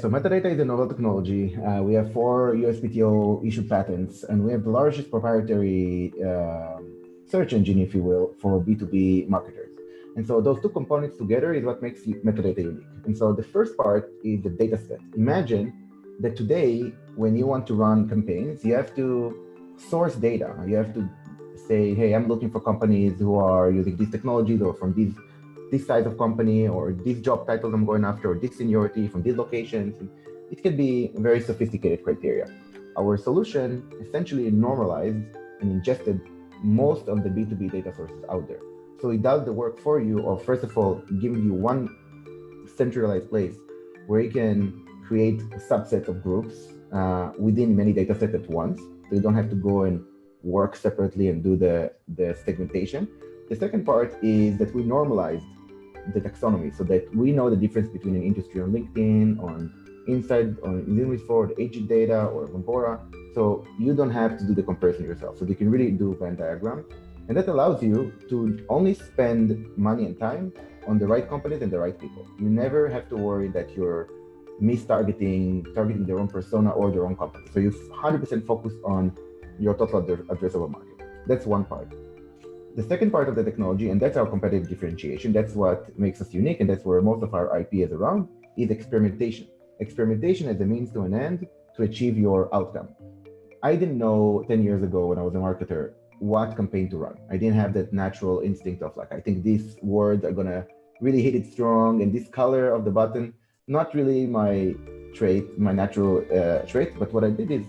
So metadata is a novel technology. We have 4 USPTO issued patents, and we have the largest proprietary search engine, if you will, for B2B marketers. And so those two components together is what makes metadata unique. And so the first part is the data set. Imagine that today, when you want to run campaigns, you have to source data. You have to say, hey, I'm looking for companies who are using these technologies or from this size of company, or this job title I'm going after, or this seniority from these locations. It can be very sophisticated criteria. Our solution essentially normalized and ingested most of the B2B data sources out there. So it does the work for you, or first of all, giving you one centralized place where you can create subsets of groups within many data sets at once. So you don't have to go and work separately and do the segmentation. The second part is that we normalized the taxonomy so that we know the difference between an industry on LinkedIn, on Inside, on Infoforward, Agent Data, or Bombora. So you don't have to do the comparison yourself. So you can really do Venn diagram. And that allows you to only spend money and time on the right companies and the right people. You never have to worry that you're targeting the wrong persona or the wrong company. So you're 100% focused on your total addressable market. That's one part. The second part of the technology, and that's our competitive differentiation, that's what makes us unique, and that's where most of our IP is around, is experimentation. Experimentation as a means to an end to achieve your outcome. I didn't know 10 years ago when I was a marketer what campaign to run. I didn't have that natural instinct of like, I think these words are gonna really hit it strong, and this color of the button, not really my trait, my natural trait, but what I did is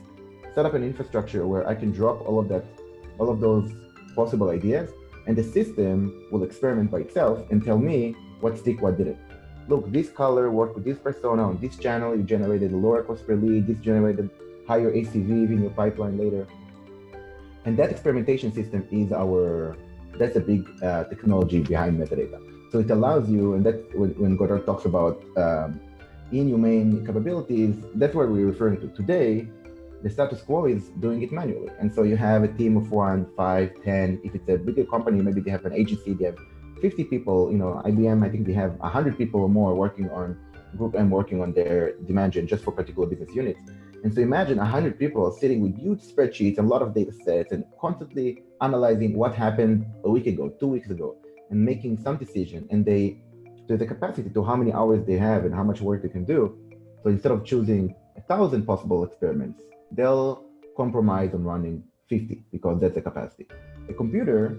set up an infrastructure where I can drop all of those possible ideas, and the system will experiment by itself and tell me what stick, what didn't. Look, this color worked with this persona on this channel, you generated a lower cost per lead, this generated higher ACV in your pipeline later. And that experimentation system is that's a big technology behind metadata. So it allows you, and that's when Goddard talks about inhumane capabilities, that's what we're referring to. Today, the status quo is doing it manually. And so you have a team of 1, 5, 10. If it's a bigger company, maybe they have an agency, they have 50 people. IBM, I think they have 100 people or more working on Group M, working on their demand gen just for particular business units. And so imagine 100 people sitting with huge spreadsheets and a lot of data sets and constantly analyzing what happened a week ago, 2 weeks ago, and making some decision. And there's a capacity to how many hours they have and how much work they can do. So instead of choosing 1,000 possible experiments, they'll compromise on running 50 because that's the capacity. A computer,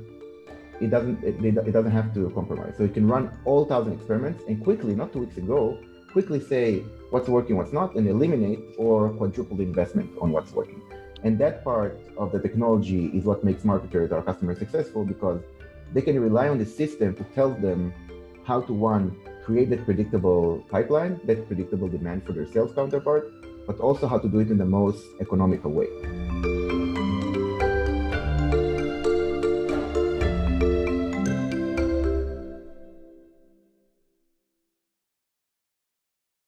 it doesn't have to compromise. So it can run all 1,000 experiments and quickly, not 2 weeks ago, quickly say what's working, what's not, and eliminate or quadruple the investment on what's working. And that part of the technology is what makes marketers, our customers, successful, because they can rely on the system to tell them how to, one, create that predictable pipeline, that predictable demand for their sales counterpart, but also how to do it in the most economical way.